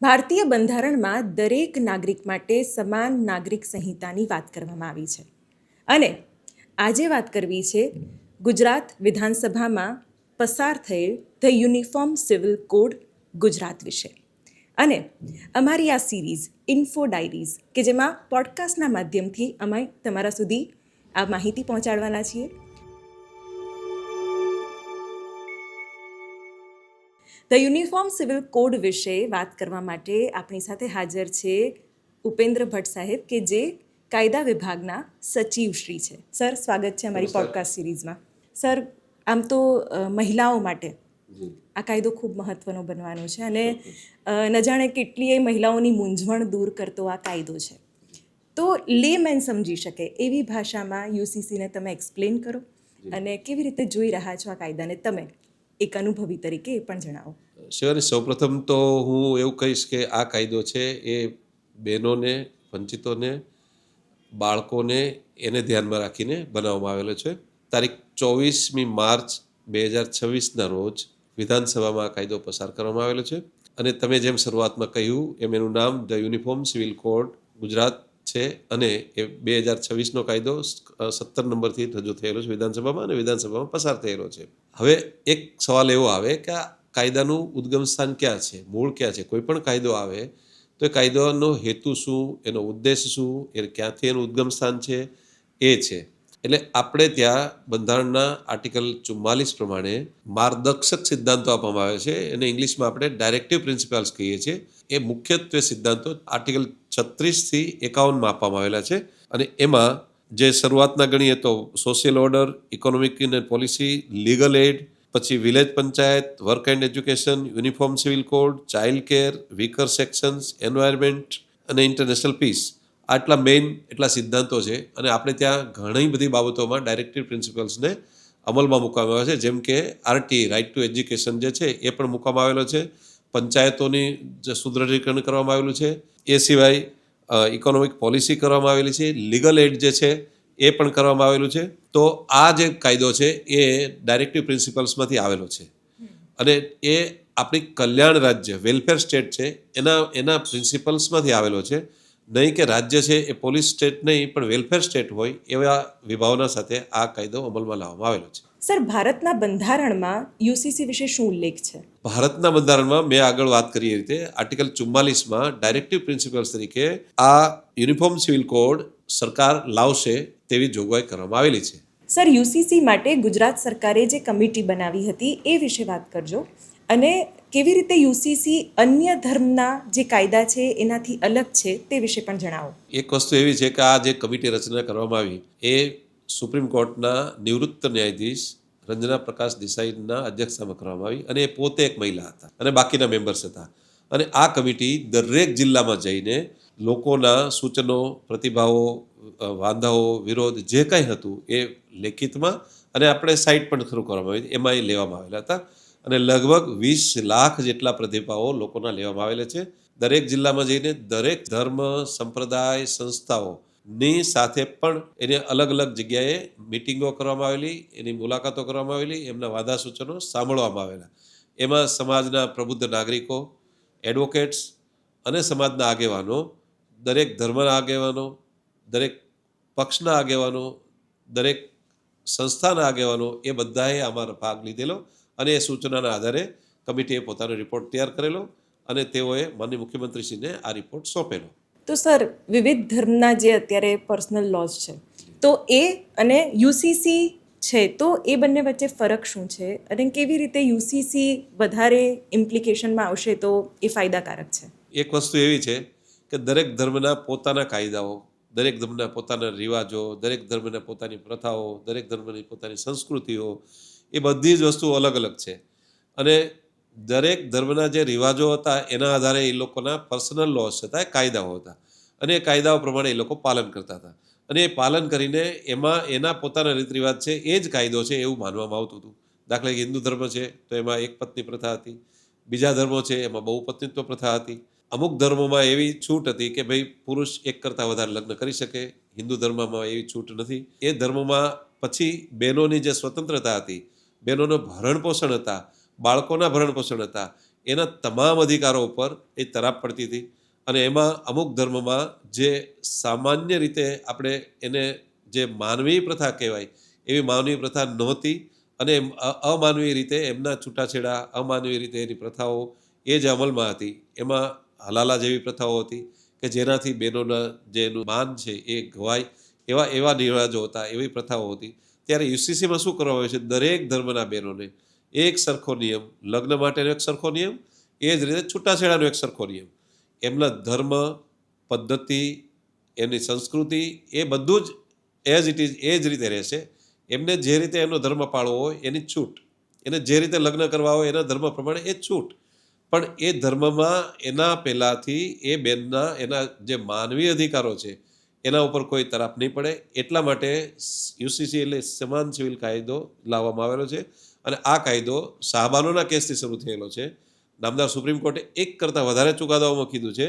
ભારતીય બંધારણમાં દરેક નાગરિક માટે સમાન નાગરિક સંહિતાની વાત કરવામાં આવી છે અને આજે વાત કરવી છે ગુજરાત વિધાનસભામાં પસાર થયેલ the uniform civil code Gujarat વિશે. અને અમારી આ સિરીઝ ઇન્ફો ડાયરીઝ કે જેમાં પોડકાસ્ટના માધ્યમથી અમે તમારા સુધી આ માહિતી પહોંચાડવાના છીએ. ધ યુનિફોર્મ સિવિલ કોડ વિશે વાત કરવા માટે આપણી સાથે હાજર છે ઉપેન્દ્ર ભટ્ટ સાહેબ, કે જે કાયદા વિભાગના સચિવ શ્રી છે. સર, સ્વાગત છે અમારી પોડકાસ્ટ સિરીઝમાં. સર, આમ તો મહિલાઓ માટે આ કાયદો ખૂબ મહત્વનો બનવાનો છે અને ન જાણે કેટલીય મહિલાઓની મૂંઝવણ દૂર કરતો આ કાયદો છે. તો લેમેન સમજી શકે એવી ભાષામાં યુસીસીને તમે એક્સપ્લેન કરો અને કેવી રીતે જોઈ રહ્યા છો આ કાયદાને, તમે એક અનુભવી તરીકે એ પણ જણાવો. શિવાની, સૌપ્રથમ તો હું એવું કહીશ કે આ કાયદો છે એ બહેનોને, વંચિતોને, બાળકોને એને ધ્યાનમાં રાખીને બનાવવામાં આવેલો છે. તારીખ 24મી માર્ચ 2026ના રોજ વિધાનસભામાં આ કાયદો પસાર કરવામાં આવેલો છે અને તમે જેમ શરૂઆતમાં કહ્યું એમ એનું નામ the uniform civil code Gujarat છે અને એ 2026નો કાયદો 17 નંબરથી રજૂ થયેલો છે વિધાનસભામાં અને વિધાનસભામાં પસાર થયેલો છે. હવે એક સવાલ એવો આવે કે આ કાયદાનું ઉદ્ગમ સ્થાન ક્યાં છે, મૂળ ક્યાં છે? કોઈ પણ કાયદો આવે તો એ કાયદાનો હેતુ શું, એનો ઉદ્દેશ શું, એ ક્યાંથી એનું ઉદ્ગમ સ્થાન છે એ છે. એટલે આપણે ત્યાં બંધારણના આર્ટિકલ 44 પ્રમાણે માર્ગદર્શક સિદ્ધાંતો આપવામાં આવે છે અને ઇંગ્લિશમાં આપણે ડાયરેક્ટિવ પ્રિન્સિપલ્સ કહીએ છીએ. એ મુખ્યત્વે સિદ્ધાંતો આર્ટિકલ 36થી 51માં આપવામાં આવેલા છે અને એમાં જે શરૂઆતના ગણીએ તો સોશિયલ ઓર્ડર, ઇકોનોમિક અને પોલિસી, લીગલ એડ, પછી village panchayat, work and education, uniform civil code, child care, weaker sections, environment અને ઇન્ટરનેશનલ પીસ, આટલા મેઇન એટલા સિદ્ધાંતો છે અને આપણે ત્યાં ઘણી બધી બાબતોમાં ડાયરેક્ટિવ પ્રિન્સિપલ્સને અમલમાં મૂકવામાં આવે છે. જેમ કે આરટી, રાઇટ ટુ એજ્યુકેશન જે છે એ પણ મૂકવામાં આવેલો છે. પંચાયતોની જે સુદૃઢીકરણ કરવામાં આવેલું છે. એ સિવાય ઇકોનોમિક પોલિસી કરવામાં આવેલી છે. લીગલ એડ જે છે એ પણ કરવામાં આવેલું છે. તો આ જે કાયદો છે એ ડાયરેક્ટિવ પ્રિન્સિપલ્સમાંથી આવેલો છે અને એ આપણી કલ્યાણ રાજ્ય, વેલફેર સ્ટેટ છે એના પ્રિન્સિપલ્સમાંથી આવેલો છે. નહીં કે રાજ્ય છે એ પોલીસ સ્ટેટ નહીં પણ વેલફેર સ્ટેટ હોય એવા વિભાવના સાથે આ કાયદો અમલમાં લાવવામાં આવેલો છે. સર, ભારતના બંધારણમાં યુસીસી વિશે શું ઉલ્લેખ છે? ભારતના બંધારણમાં મેં આગળ વાત કરી એ રીતે આર્ટિકલ 44માં ડાયરેક્ટિવ પ્રિન્સિપલ્સ તરીકે આ યુનિફોર્મ સિવિલ કોડ સરકાર લાવશે તેવી જોગવાઈ કરવામાં આવેલી છે. સર, યુસીસી માટે ગુજરાત સરકારે જે કમિટી બનાવી હતી એ વિશે વાત કરજો અને કેવી રીતે યુસીસી અન્ય ધર્મના જે કાયદા છે એનાથી અલગ છે તે વિશે પણ જણાવો. એક વસ્તુ એવી છે કે આ જે કમિટી રચના કરવામાં આવી એ સુપ્રીમ કોર્ટના નિવૃત્ત ન્યાયાધીશ રંજના પ્રકાશ દેસાઈના અધ્યક્ષતામાં કરવામાં આવી અને એ પોતે એક મહિલા હતા અને બાકીના મેમ્બર્સ હતા. અને આ કમિટી દરેક જિલ્લામાં જઈને લોકોના સૂચનો, પ્રતિભાવો, વાંધાઓ, વિરોધ જે કંઈ હતું એ લેખિતમાં અને આપણે સાઇટ પણ શરૂ કરવામાં આવી એમાં એ લેવામાં આવેલા હતા અને લગભગ 20 લાખ જેટલા પ્રતિભાવો લોકોના લેવામાં આવેલા છે. દરેક જિલ્લામાં જઈને દરેક ધર્મ, સંપ્રદાય, સંસ્થાઓની સાથે પણ એને અલગ અલગ જગ્યાએ મિટિંગો કરવામાં આવેલી, એની મુલાકાતો કરવામાં આવેલી, એમના વાદા સૂચનો સાંભળવામાં આવેલા. એમાં સમાજના પ્રબુદ્ધ નાગરિકો, એડવોકેટ્સ અને સમાજના આગેવાનો, દરેક ધર્મના આગેવાનો, દરેક પક્ષના આગેવાનો, દરેક સંસ્થાના આગેવાનો એ બધાએ આમાં ભાગ લીધેલો અને એ સૂચનાના આધારે કમિટીએ પોતાનો રિપોર્ટ તૈયાર કરેલો અને તેઓએ માનનીય મુખ્યમંત્રીશ્રીને આ રિપોર્ટ સોંપેલો. તો સર, વિવિધ ધર્મના જે અત્યારે પર્સનલ લોઝ છે તો એ અને યુસીસી છે તો એ બંને વચ્ચે ફરક શું છે અને કેવી રીતે યુસીસી વધારે ઇમ્પ્લિકેશનમાં આવશે તો એ ફાયદાકારક છે? એક વસ્તુ એવી છે કે દરેક ધર્મના પોતાના કાયદાઓ, દરેક ધર્મના પોતાના રિવાજો, દરેક ધર્મના પોતાની પ્રથાઓ, દરેક ધર્મની પોતાની સંસ્કૃતિઓ, એ બધી જ વસ્તુઓ અલગ અલગ છે અને દરેક ધર્મના જે રિવાજો હતા એના આધારે એ લોકોના પર્સનલ લોઝ હતા, એ કાયદાઓ હતા અને એ કાયદાઓ પ્રમાણે એ લોકો પાલન કરતા હતા અને એ પાલન કરીને એમાં એના પોતાના રીત રિવાજ છે એ જ કાયદો છે એવું માનવામાં આવતું હતું. દાખલા કે હિન્દુ ધર્મ છે તો એમાં એક પત્ની પ્રથા હતી, બીજા ધર્મો છે એમાં બહુપત્નીત્વ પ્રથા હતી. અમુક ધર્મોમાં એવી છૂટ હતી કે ભાઈ પુરુષ એક કરતાં વધારે લગ્ન કરી શકે, હિન્દુ ધર્મમાં એવી છૂટ નથી. એ ધર્મોમાં પછી બહેનોની જે સ્વતંત્રતા હતી, બહેનોનું ભરણ પોષણ હતા, બાળકોના ભરણ પોષણ હતા, એના તમામ અધિકારો ઉપર એ તરાપ પડતી હતી. અને એમાં અમુક ધર્મમાં જે સામાન્ય રીતે આપણે એને જે માનવીય પ્રથા કહેવાય એવી માનવીય પ્રથા નહોતી, અને અમાનવીય રીતે એમના છૂટાછેડા, અમાનવીય રીતે એની પ્રથાઓ એ જે અમલમાં હતી, એમાં હલાલા જેવી પ્રથાઓ હતી કે જેનાથી બહેનોના જે એનું માન છે એ ઘવાય, એવા એવા રિવાજો હતા, એવી પ્રથાઓ હતી. ત્યારે યુસીસીમાં શું કરવામાં આવ્યું છે, દરેક ધર્મના બહેનોને એક સરખો નિયમ, લગ્ન માટેનો એક સરખો નિયમ, એ જ રીતે છૂટાછેડાનો એક સરખો નિયમ. એમના ધર્મ, પદ્ધતિ, એમની સંસ્કૃતિ એ બધું જ એઝ ઇટ ઇઝ એ જ રીતે રહેશે. એમને જે રીતે એમનો ધર્મ પાળવો હોય એની છૂટ, એને જે રીતે લગ્ન કરવા હોય એના ધર્મ પ્રમાણે એ છૂટ. પણ એ ધર્મમાં એના પહેલાંથી એ બેનના એના જે માનવીય અધિકારો છે એના ઉપર કોઈ તરાપ નહીં પડે. એટલા માટે યુસીસી એટલે સમાન સિવિલ કાયદો લાવવામાં આવેલો છે. અને આ કાયદો શાહબાનોના કેસથી શરૂ થયેલો છે. નામદાર સુપ્રીમ કોર્ટે એક કરતાં વધારે ચુકાદાઓમાં કીધું છે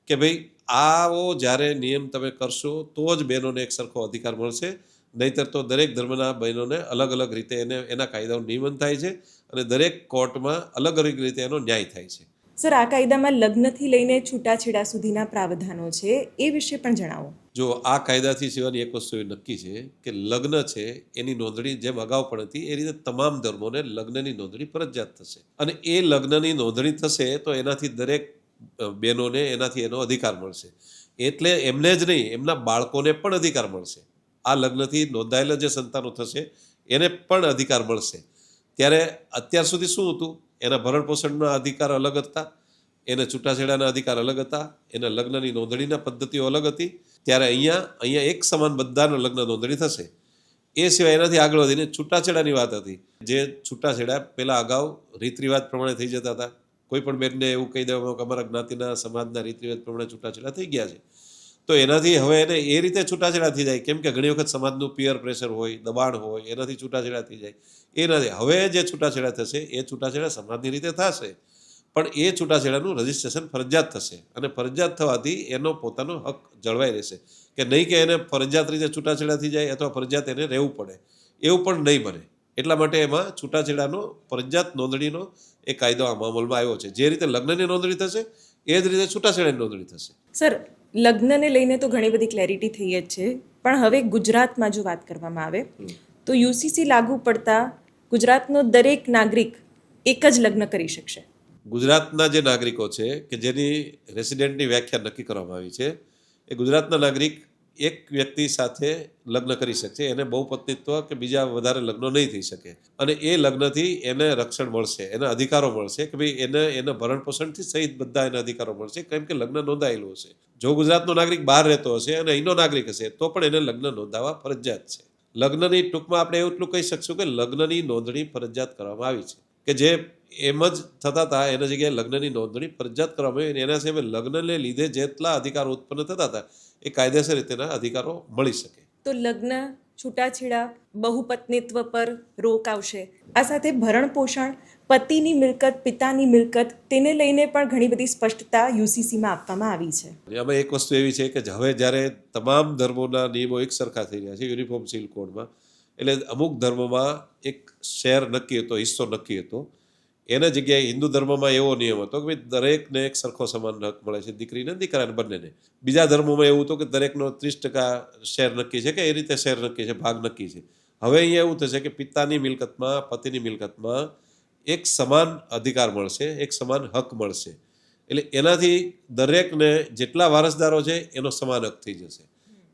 કે ભાઈ આવો જ્યારે નિયમ તમે કરશો તો જ બહેનોને એક સરખો અધિકાર મળશે, નહીંતર તો દરેક ધર્મના બહેનોને અલગ અલગ રીતે એના કાયદાનું નિયમન થાય છે અને દરેક કોર્ટમાં અલગ અલગ રીતે એનો ન્યાય થાય છે. સર, આ કાયદામાં લગ્નથી લઈને છૂટાછેડા સુધીના પ્રાવધાનો છે, એ વિશે પણ જણાવો. જો આ કાયદાથી સિવાયની એક વસ્તુ એ નક્કી છે કે લગ્ન છે એની નોંધણી જેમ અગાઉ પણ હતી એ રીતે તમામ ધર્મોને લગ્નની નોંધણી ફરજિયાત થશે. અને એ લગ્નની નોંધણી થશે તો એનાથી દરેક બહેનોને એનાથી એનો અધિકાર મળશે. એટલે એમને જ નહીં, એમના બાળકોને પણ અધિકાર મળશે. આ લગ્નથી નોંધાયેલા જે સંતાનો થશે એને પણ અધિકાર મળશે. ત્યારે અત્યાર સુધી શું હતું, એના ભરણ પોષણના અધિકાર અલગ હતા, એને છૂટાછેડાના અધિકાર અલગ હતા, એના લગ્નની નોંધણીના પદ્ધતિઓ અલગ હતી. ત્યારે અહીંયા એક સમાન બધાનો લગ્ન નોંધણી થશે. એ સિવાય એનાથી આગળ વધીને છૂટાછેડાની વાત હતી. જે છૂટાછેડા પહેલાં અગાઉ રીત રિવાજ પ્રમાણે થઈ જતા હતા. કોઈ પણ બેનને એવું કહી દેવામાં કે અમારા જ્ઞાતિના સમાજના રીત રિવાજ પ્રમાણે છૂટાછેડા થઈ ગયા છે, તો એનાથી હવે એને એ રીતે છૂટાછેડા થઈ જાય, કેમ કે ઘણી વખત સમાજનું પિયર પ્રેશર હોય, દબાણ હોય, એનાથી છૂટાછેડા થઈ જાય. એનાથી હવે જે છૂટાછેડા થશે એ છૂટાછેડા સમાજની રીતે થશે, પણ એ છૂટાછેડાનું રજિસ્ટ્રેશન ફરજિયાત થશે. અને ફરજિયાત થવાથી એનો પોતાનો હક જળવાઈ રહેશે, કે નહીં કે એને ફરજિયાત રીતે છૂટાછેડા થઈ જાય અથવા ફરજિયાત એને રહેવું પડે, એવું પણ નહીં બને. એટલા માટે એમાં છૂટાછેડાનો ફરજિયાત નોંધણીનો એ કાયદો આમાં અમલમાં આવ્યો છે. જે રીતે લગ્નની નોંધણી થશે એ જ રીતે છૂટાછેડાની નોંધણી થશે. સર, લગ્નને લઈને તો ઘણી બધી ક્લેરિટી થઈ જ છે, પણ હવે ગુજરાતમાં જો વાત કરવામાં આવે તો યુસીસી લાગુ પડતા ગુજરાતનો દરેક નાગરિક એક જ લગ્ન કરી શકશે. ગુજરાતના જે નાગરિકો છે કે જેની રેસિડેન્ટની વ્યાખ્યા નક્કી કરવામાં આવી છે, એ ગુજરાતના નાગરિક એક વ્યક્તિ સાથે લગ્ન કરી શકશે. એને બહુપત્નીત્વ કે બીજા વધારે લગ્નો નહીં થઈ શકે. અને એ લગ્નથી એને રક્ષણ મળશે, એના અધિકારો મળશે કે ભાઈ એના ભરણ પોષણથી સહિત બધા એના અધિકારો મળશે, કેમ કે લગ્ન નોંધાયેલું હશે. જો ગુજરાતનો નાગરિક બહાર રહેતો હશે અને અહીંનો નાગરિક હશે તો પણ એને લગ્ન નોંધાવવા ફરજિયાત છે. લગ્નની ટૂંકમાં આપણે એટલું કહી શકશું કે લગ્નની નોંધણી ફરજિયાત કરવામાં આવી છે, કે જે એમ જ થતા હતા એના જગ્યાએ લગ્નની નોંધણી ફરજિયાત કરવામાં આવી. એના સિવાય લગ્નને લીધે જેટલા અધિકારો ઉત્પન્ન થતા હતા એ કાયદેસર રીતેના અધિકારો મળી શકે. તો લગ્ન, છૂટાછેડા, બહુપત્નીત્વ પર રોક આવશે. આ સાથે ભરણ પોષણ, પતિની મિલકત, પિતાની મિલકત, તેને લઈને પણ ઘણી બધી સ્પષ્ટતા યુસીસીમાં આપવામાં આવી છે. આમાં એક વસ્તુ એવી છે કે હવે જ્યારે તમામ ધર્મોના નિયમો એક સરખા થઈ રહ્યા છે યુનિફોર્મ સિવિલ કોડમાં, એટલે અમુક ધર્મોમાં એક શેર નક્કી હતો, હિસ્સો નક્કી હતો. એના જગ્યાએ હિન્દુ ધર્મમાં એવો નિયમ હતો કે ભાઈ દરેકને એક સરખો સમાન હક મળે છે, દીકરીને દીકરાને બંનેને. બીજા ધર્મોમાં એવું હતું કે દરેકનો 30% શેર નક્કી છે, કે એ રીતે શેર નક્કી છે, ભાગ નક્કી છે. હવે અહીંયા એવું થશે કે પિતાની મિલકતમાં, પતિની મિલકતમાં એક સમાન અધિકાર મળશે, એક સમાન હક મળશે. એટલે એનાથી દરેકને જેટલા વારસદારો છે એનો સમાન હક થઈ જશે.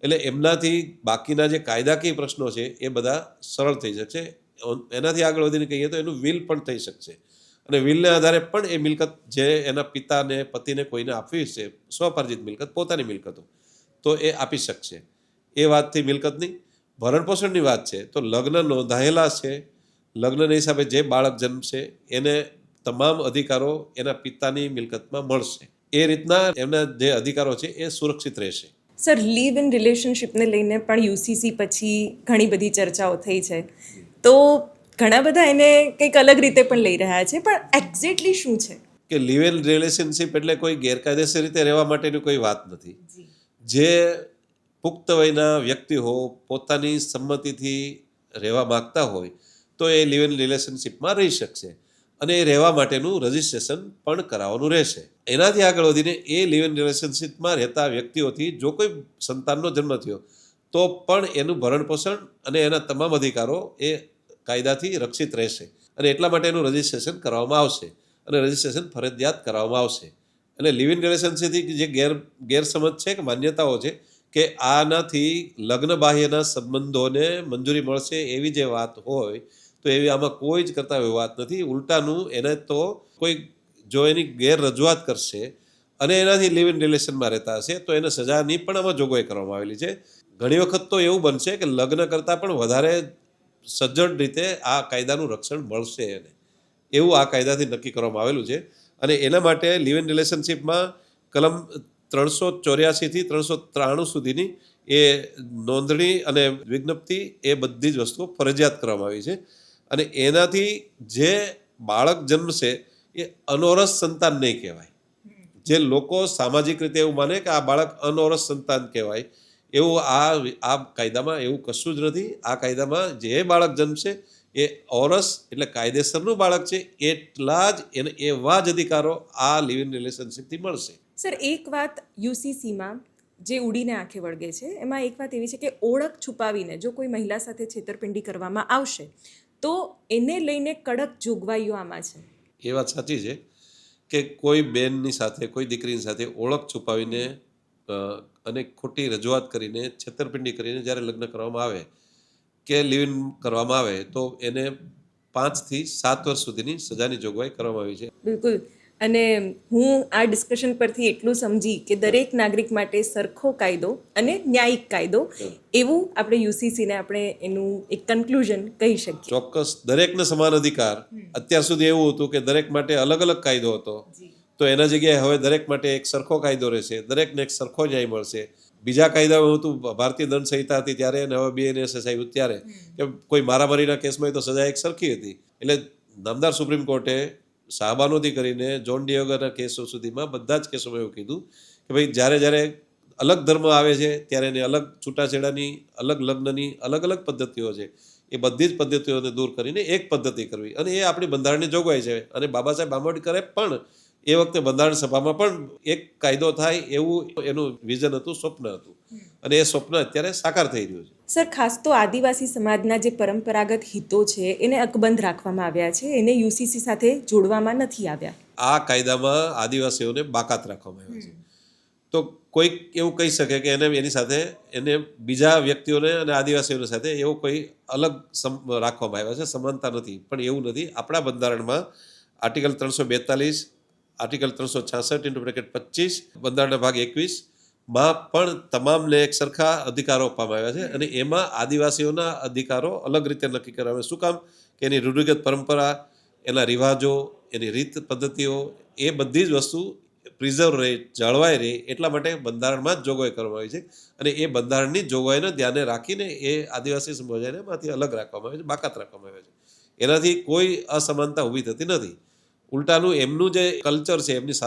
એટલે એમનાથી બાકીના જે કાયદાકીય પ્રશ્નો છે એ બધા સરળ થઈ જશે. એનાથી આગળ વધીને કહીએ તો એનું વિલ પણ થઈ શકશે. અને વિલને આધારે પણ એ મિલકત જે એના પિતાને, પતિને કોઈને આપવી છે, સ્વપાર્જિત મિલકત, પોતાની મિલકતો, તો એ આપી શકશે. એ વાતથી મિલકતની. ભરણ પોષણની વાત છે તો લગ્ન નોંધાયેલા છે, લગ્નના હિસાબે જે બાળક જન્મશે એને તમામ અધિકારો એના પિતાની મિલકતમાં મળશે. એ રીતના એમના જે અધિકારો છે એ સુરક્ષિત રહેશે. સર, લીવ ઇન રિલેશનશિપને લઈને પણ યુસીસી પછી ઘણી બધી ચર્ચાઓ થઈ છે, તો ઘણા બધા એને કંઈક અલગ રીતે પણ લઈ રહ્યા છે, પણ એક્ઝેક્ટલી શું છે? કે લીવ ઇન રિલેશનશિપ એટલે કોઈ ગેરકાયદેસર રીતે રહેવા માટેની કોઈ વાત નથી. જે પુખ્ત વયના વ્યક્તિઓ પોતાની સંમતિથી રહેવા માગતા હોય તો એ લીવ ઇન રિલેશનશિપમાં રહી શકશે. અને એ રહેવા માટેનું રજિસ્ટ્રેશન પણ કરાવવાનું રહેશે. એનાથી આગળ વધીને એ લિવ ઇન રિલેશનશીપમાં રહેતા વ્યક્તિઓથી જો કોઈ સંતાનનો જન્મ થયો તો પણ એનું ભરણપોષણ અને એના તમામ અધિકારો એ કાયદાથી રક્ષિત રહેશે. અને એટલા માટે એનું રજિસ્ટ્રેશન કરવામાં આવશે અને રજિસ્ટ્રેશન ફરજિયાત કરાવવામાં આવશે. અને લિવ ઇન રિલેશનશીપથી જે ગેરસમજ છે કે માન્યતાઓ છે કે આનાથી લગ્ન બાહ્યના સંબંધોને મંજૂરી મળશે એવી જે વાત હોય તો એવી આમાં કોઈ જ કરતા એવી વાત નથી. ઉલટાનું એને તો કોઈ જો એની ગેરરજૂઆત કરશે અને એનાથી લિવ ઇન રિલેશનમાં રહેતા હશે તો એને સજાની પણ આમાં જોગવાઈ કરવામાં આવેલી છે. ઘણી વખત તો એવું બનશે કે લગ્ન કરતાં પણ વધારે સજ્જડ રીતે આ કાયદાનું રક્ષણ મળશે એને, એવું આ કાયદાથી નક્કી કરવામાં આવેલું છે. અને એના માટે લિવ ઇન રિલેશનશીપમાં કલમ 384થી 393 સુધીની એ નોંધણી અને વિજ્ઞપ્તિ એ બધી જ વસ્તુઓ ફરજિયાત કરવામાં આવી છે. અને એનાથી જે બાળક જન્મશે એ અનોરસ સંતાન નહીં કહેવાય. જે લોકો સામાજિક રીતે એવું માને કે આ બાળક અનોરસ સંતાન કહેવાય, એવું આ કાયદામાં એવું કશું જ નથી. આ કાયદામાં જે બાળક જન્મશે એ ઓરસ એટલે કાયદેસરનું બાળક છે, એટલા જ એને એવા જ અધિકારો આ લિવ ઇન રિલેશનશીપથી મળશે. સર, એક વાત યુસીસીમાં જે ઉડીને આંખે વળગે છે એમાં એક વાત એવી છે કે ઓળખ છુપાવીને જો કોઈ મહિલા સાથે છેતરપિંડી કરવામાં આવશે તો એને લઈને કડક જોગવાઈઓ આમાં છે. એ વાત સાચી છે કે કોઈ બેનની સાથે કોઈ દીકરીની સાથે ઓળખ છુપાવીને અને ખોટી રજૂઆત કરીને છેતરપિંડી કરીને જ્યારે લગ્ન કરવામાં આવે કે લિવ ઇન કરવામાં આવે તો એને 5 થી 7 વર્ષ સુધીની સજાની જોગવાઈ કરવામાં આવી છે. બિલકુલ. અને હું આ ડિસ્કશન પરથી એટલું સમજી કે દરેક નાગરિક માટે સરખો કાયદો અને ન્યાયિક કાયદો એવું આપણે યુસીસીને આપણે એનું એક કન્ક્લુઝન કહી શકીએ. ચોક્કસ દરેકને સમાન અધિકાર. અત્યાર સુધી એવું હતું કે દરેક માટે અલગ અલગ કાયદો હતો, તો એના જગ્યાએ હવે દરેક માટે એક સરખો કાયદો રહેશે, દરેકને એક સરખો ન્યાય મળશે. બીજા કાયદામાં હતું ભારતીય દંડ સંહિતા હતી ત્યારે અને હવે BNSS આવ્યું ત્યારે કે કોઈ મારામારીના કેસમાં તો સજા એક સરખી હતી. એટલે નામદાર સુપ્રીમ કોર્ટે શાહબાનોથી કરીને જોન ડિયોગરના કેસો સુધીમાં બધા જ કેસોમાં એવું કીધું કે ભાઈ જ્યારે અલગ ધર્મ આવે છે ત્યારે એને અલગ છૂટાછેડાની, અલગ લગ્નની અલગ અલગ પદ્ધતિઓ છે, એ બધી જ પદ્ધતિઓને દૂર કરીને એક પદ્ધતિ કરવી. અને એ આપણી બંધારણની જોગવાઈ છે. અને બાબા સાહેબ આંબેડકરે પણ એ વખતે બંધારણ સભામાં પણ એક કાયદો થાય એવું એનું વિઝન હતું, સ્વપ્ન હતું. અને એ સ્વપ્ન અત્યારે સાકાર થઈ રહ્યું છે. સર, ખાસ તો આદિવાસી સમાજના જે પરંપરાગત હિતો છે એને અકબંધ રાખવામાં આવ્યા છે, એને યુસીસી સાથે જોડવામાં નથી આવ્યા. આ કાયદામાં આદિવાસીઓને બાકાત રાખવામાં આવ્યા છે. તો કોઈક એવું કહી શકે કે એની સાથે એને બીજા વ્યક્તિઓને અને આદિવાસીઓને સાથે એવો કોઈ અલગ રાખવામાં આવ્યા છે, સમાનતા નથી. પણ એવું નથી. આપણા બંધારણમાં આર્ટિકલ 342, આર્ટિકલ 366(25), બંધારણના ભાગ 21 માં પણ તમામને એક સરખા અધિકારો આપવામાં આવ્યા છે. અને એમાં આદિવાસીઓના અધિકારો અલગ રીતે નક્કી કરવામાં આવે. શું કામ? કે એની રૂઢિગત પરંપરા, એના રિવાજો, એની રીત પદ્ધતિઓ એ બધી જ વસ્તુ પ્રિઝર્વ રહે, જળવાઈ રહે, એટલા માટે બંધારણમાં જ જોગવાઈ કરવામાં આવી છે. અને એ બંધારણની જોગવાઈને ધ્યાને રાખીને એ આદિવાસી સમુદાયને એમાંથી અલગ રાખવામાં આવે છે, બાકાત રાખવામાં આવે છે. એનાથી કોઈ અસમાનતા ઊભી થતી નથી. ઉલટાનું એમનું જે કલ્ચર છે, એમની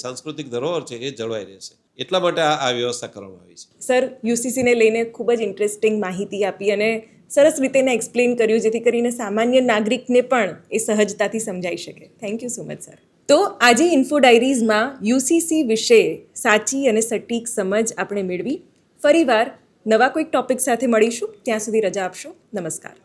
સાંસ્કૃતિક ધરોહર છે એ જળવાઈ રહેશે. એટલા માટે આ વ્યવસ્થા કરવામાં આવી છે. સર, યુસીસીને લઈને ખૂબ જ ઇન્ટરેસ્ટિંગ માહિતી આપી અને સરસ રીતે એને એક્સપ્લેન કર્યું જેથી કરીને સામાન્ય નાગરિકને પણ એ સહજતાથી સમજાઈ શકે. Thank you so much sir. તો આજે ઇન્ફો ડાયરીઝમાં યુસીસી વિશે સાચી અને સટીક સમજ આપણે મેળવી. ફરીવાર નવા કોઈક ટોપિક સાથે મળીશું. ત્યાં સુધી રજા આપશો. નમસ્કાર.